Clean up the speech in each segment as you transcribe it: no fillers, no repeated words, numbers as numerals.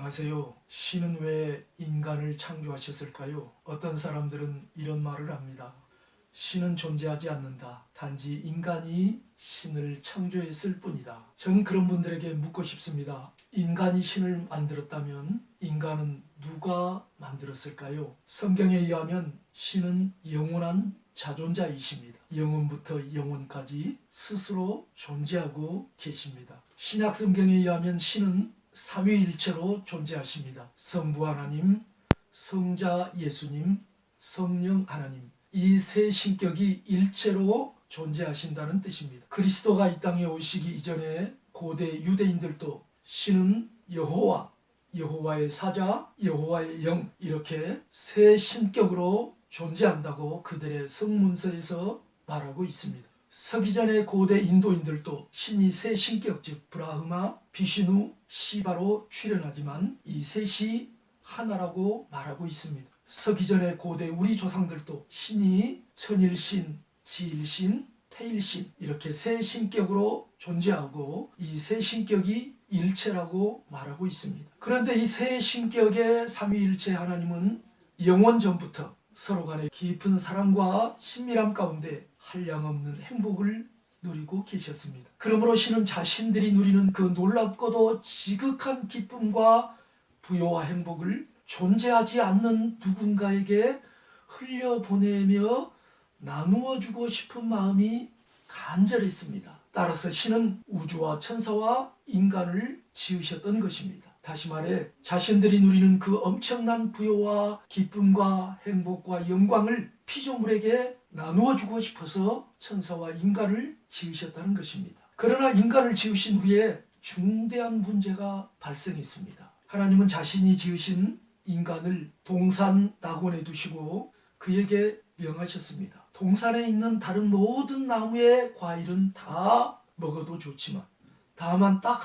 안녕하세요. 신은 왜 인간을 창조하셨을까요? 어떤 사람들은 이런 말을 합니다. 신은 존재하지 않는다. 단지 인간이 신을 창조했을 뿐이다. 전 그런 분들에게 묻고 싶습니다. 인간이 신을 만들었다면 인간은 누가 만들었을까요? 성경에 의하면 신은 영원한 자존자이십니다. 영원부터 영원까지 스스로 존재하고 계십니다. 신약 성경에 의하면 신은 삼위일체로 존재하십니다. 성부 하나님, 성자 예수님, 성령 하나님, 이 세 신격이 일체로 존재하신다는 뜻입니다. 그리스도가 이 땅에 오시기 이전에 고대 유대인들도 신은 여호와, 여호와의 사자, 여호와의 영, 이렇게 세 신격으로 존재한다고 그들의 성문서에서 말하고 있습니다. 서기전의 고대 인도인들도 신이 세 신격, 즉 브라흐마, 비슈누, 시바로 출현하지만 이 셋이 하나라고 말하고 있습니다. 서기전의 고대 우리 조상들도 신이 천일신, 지일신, 태일신 이렇게 세 신격으로 존재하고 이 세 신격이 일체라고 말하고 있습니다. 그런데 이 세 신격의 삼위일체 하나님은 영원 전부터 서로 간의 깊은 사랑과 친밀함 가운데 한량없는 행복을 누리고 계셨습니다. 그러므로 신은 자신들이 누리는 그 놀랍고도 지극한 기쁨과 부요와 행복을 존재하지 않는 누군가에게 흘려보내며 나누어주고 싶은 마음이 간절했습니다. 따라서 신은 우주와 천사와 인간을 지으셨던 것입니다. 다시 말해 자신들이 누리는 그 엄청난 부요와 기쁨과 행복과 영광을 피조물에게 나누어주고 싶어서 천사와 인간을 지으셨다는 것입니다. 그러나 인간을 지으신 후에 중대한 문제가 발생했습니다. 하나님은 자신이 지으신 인간을 동산 낙원에 두시고 그에게 명하셨습니다. 동산에 있는 다른 모든 나무의 과일은 다 먹어도 좋지만 다만 딱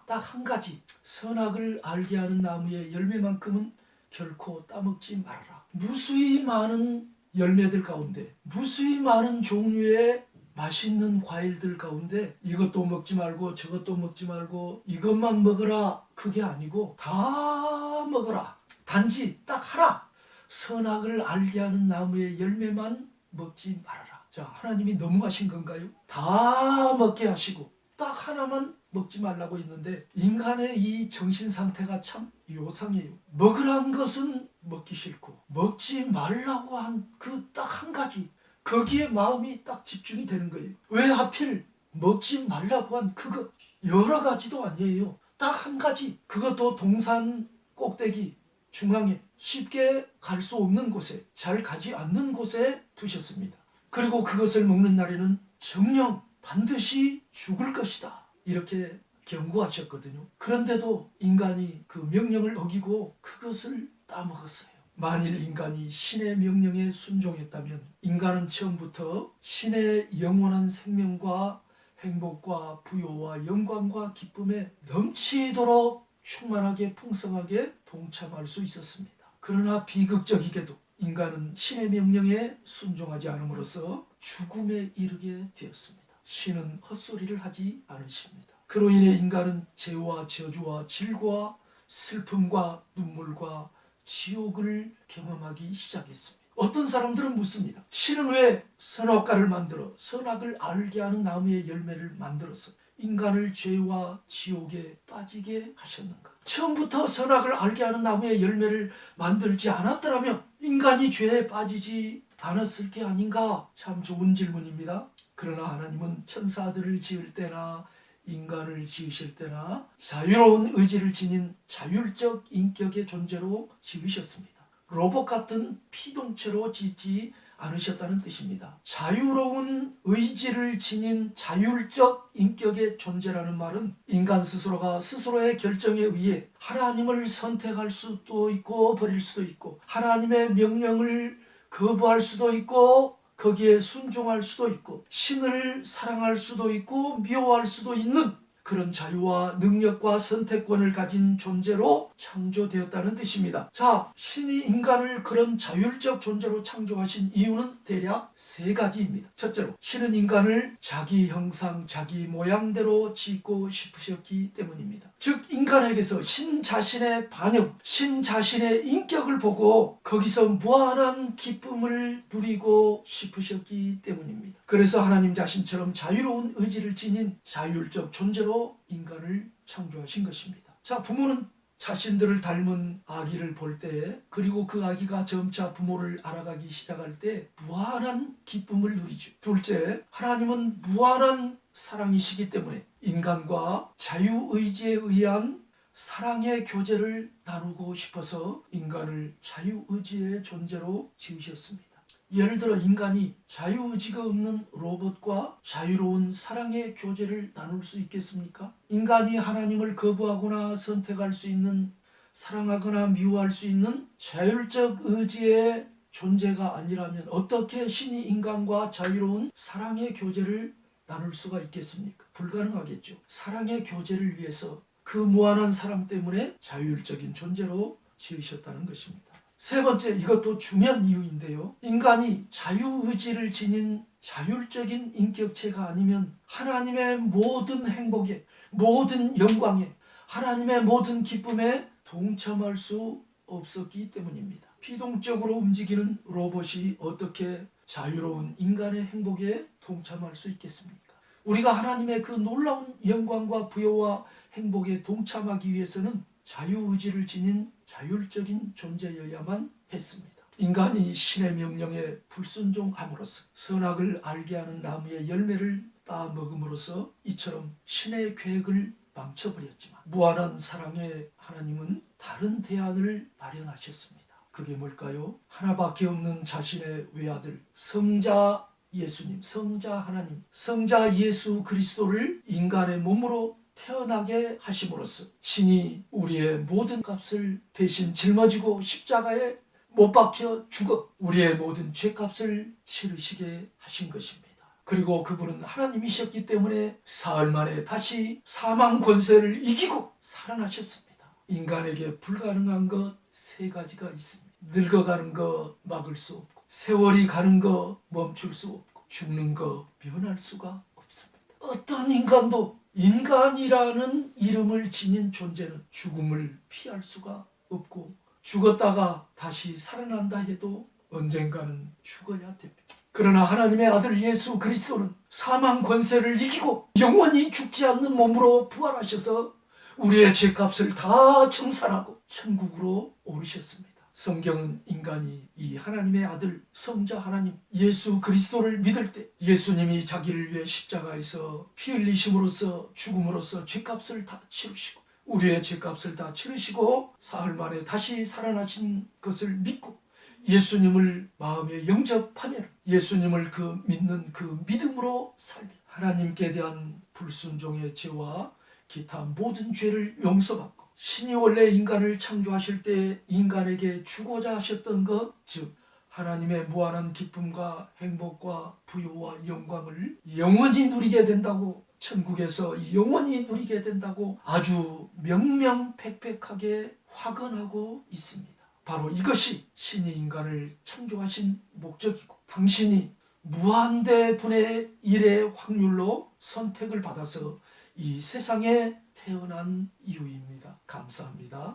한 가지 선악을 알게 하는 나무의 열매만큼은 결코 따먹지 말아라. 무수히 많은 열매들 가운데 무수히 많은 종류의 맛있는 과일들 가운데 이것도 먹지 말고 저것도 먹지 말고 이것만 먹어라 그게 아니고 다 먹어라. 단지 딱 하나 선악을 알게 하는 나무의 열매만 먹지 말아라. 자, 하나님이 너무하신 건가요? 다 먹게 하시고 딱 하나만 먹지 말라고 했는데 인간의 이 정신 상태가 참 요상해요. 먹으란 것은 먹기 싫고 먹지 말라고 한 그 딱 한 가지 거기에 마음이 딱 집중이 되는 거예요. 왜 하필 먹지 말라고 한 그거 여러 가지도 아니에요. 딱 한 가지 그것도 동산 꼭대기 중앙에 쉽게 갈 수 없는 곳에 잘 가지 않는 곳에 두셨습니다. 그리고 그것을 먹는 날에는 정녕 반드시 죽을 것이다. 이렇게 경고하셨거든요. 그런데도 인간이 그 명령을 어기고 그것을 따먹었어요. 만일 인간이 신의 명령에 순종했다면 인간은 처음부터 신의 영원한 생명과 행복과 부요와 영광과 기쁨에 넘치도록 충만하게 풍성하게 동참할 수 있었습니다. 그러나 비극적이게도 인간은 신의 명령에 순종하지 않음으로써 죽음에 이르게 되었습니다. 신은 헛소리를 하지 않으십니다. 그로 인해 인간은 죄와 저주와 질고와 슬픔과 눈물과 지옥을 경험하기 시작했습니다. 어떤 사람들은 묻습니다. 신은 왜 선악과를 만들어 선악을 알게 하는 나무의 열매를 만들어서 인간을 죄와 지옥에 빠지게 하셨는가? 처음부터 선악을 알게 하는 나무의 열매를 만들지 않았더라면 인간이 죄에 빠지지 않았을 게 아닌가? 참 좋은 질문입니다. 그러나 하나님은 천사들을 지을 때나 인간을 지으실 때나 자유로운 의지를 지닌 자율적 인격의 존재로 지으셨습니다. 로봇 같은 피동체로 짓지 않으셨다는 뜻입니다. 자유로운 의지를 지닌 자율적 인격의 존재라는 말은 인간 스스로가 스스로의 결정에 의해 하나님을 선택할 수도 있고 버릴 수도 있고 하나님의 명령을 거부할 수도 있고 거기에 순종할 수도 있고 신을 사랑할 수도 있고 미워할 수도 있는 그런 자유와 능력과 선택권을 가진 존재로 창조되었다는 뜻입니다. 자, 신이 인간을 그런 자율적 존재로 창조하신 이유는 대략 세 가지입니다. 첫째로, 신은 인간을 자기 형상, 자기 모양대로 짓고 싶으셨기 때문입니다. 즉 인간에게서 신 자신의 반응, 신 자신의 인격을 보고 거기서 무한한 기쁨을 누리고 싶으셨기 때문입니다. 그래서 하나님 자신처럼 자유로운 의지를 지닌 자율적 존재로 인간을 창조하신 것입니다. 자, 부모는 자신들을 닮은 아기를 볼 때, 그리고 그 아기가 점차 부모를 알아가기 시작할 때 무한한 기쁨을 누리죠. 둘째, 하나님은 무한한 사랑이시기 때문에 인간과 자유의지에 의한 사랑의 교제를 나누고 싶어서 인간을 자유의지의 존재로 지으셨습니다. 예를 들어 인간이 자유의지가 없는 로봇과 자유로운 사랑의 교제를 나눌 수 있겠습니까? 인간이 하나님을 거부하거나 선택할 수 있는, 사랑하거나 미워할 수 있는 자율적 의지의 존재가 아니라면 어떻게 신이 인간과 자유로운 사랑의 교제를 나눌 수가 있겠습니까? 불가능하겠죠. 사랑의 교제를 위해서 그 무한한 사랑 때문에 자율적인 존재로 지으셨다는 것입니다. 세 번째, 이것도 중요한 이유인데요. 인간이 자유의지를 지닌 자율적인 인격체가 아니면 하나님의 모든 행복에, 모든 영광에, 하나님의 모든 기쁨에 동참할 수 없었기 때문입니다. 피동적으로 움직이는 로봇이 어떻게 자유로운 인간의 행복에 동참할 수 있겠습니까? 우리가 하나님의 그 놀라운 영광과 부여와 행복에 동참하기 위해서는 자유의지를 지닌 자율적인 존재여야만 했습니다. 인간이 신의 명령에 불순종함으로써 선악을 알게 하는 나무의 열매를 따 먹음으로써 이처럼 신의 계획을 망쳐버렸지만 무한한 사랑의 하나님은 다른 대안을 마련하셨습니다. 그게 뭘까요? 하나밖에 없는 자신의 외아들 성자 예수님, 성자 하나님, 성자 예수 그리스도를 인간의 몸으로 태어나게 하심으로써 신이 우리의 모든 값을 대신 짊어지고 십자가에 못 박혀 죽어 우리의 모든 죄값을 치르시게 하신 것입니다. 그리고 그분은 하나님이셨기 때문에 사흘 만에 다시 사망 권세를 이기고 살아나셨습니다. 인간에게 불가능한 것 세 가지가 있습니다. 늙어가는 거 막을 수 없고, 세월이 가는 거 멈출 수 없고, 죽는 거 변할 수가 없습니다. 어떤 인간도 인간이라는 이름을 지닌 존재는 죽음을 피할 수가 없고, 죽었다가 다시 살아난다 해도 언젠가는 죽어야 됩니다. 그러나 하나님의 아들 예수 그리스도는 사망 권세를 이기고 영원히 죽지 않는 몸으로 부활하셔서 우리의 죄값을 다 청산하고 천국으로 오르셨습니다. 성경은 인간이 이 하나님의 아들 성자 하나님 예수 그리스도를 믿을 때 예수님이 자기를 위해 십자가에서 피 흘리심으로써 죽음으로써 죄값을 다 치르시고 우리의 죄값을 다 치르시고 사흘 만에 다시 살아나신 것을 믿고 예수님을 마음에 영접하면 예수님을 그 믿는 그 믿음으로 살면 하나님께 대한 불순종의 죄와 기타 모든 죄를 용서받고 신이 원래 인간을 창조하실 때 인간에게 주고자 하셨던 것, 즉 하나님의 무한한 기쁨과 행복과 부요와 영광을 영원히 누리게 된다고, 천국에서 영원히 누리게 된다고 아주 명명백백하게 확언하고 있습니다. 바로 이것이 신이 인간을 창조하신 목적이고 당신이 무한대 분의 1의 확률로 선택을 받아서 이 세상에 태어난 이유입니다. 감사합니다.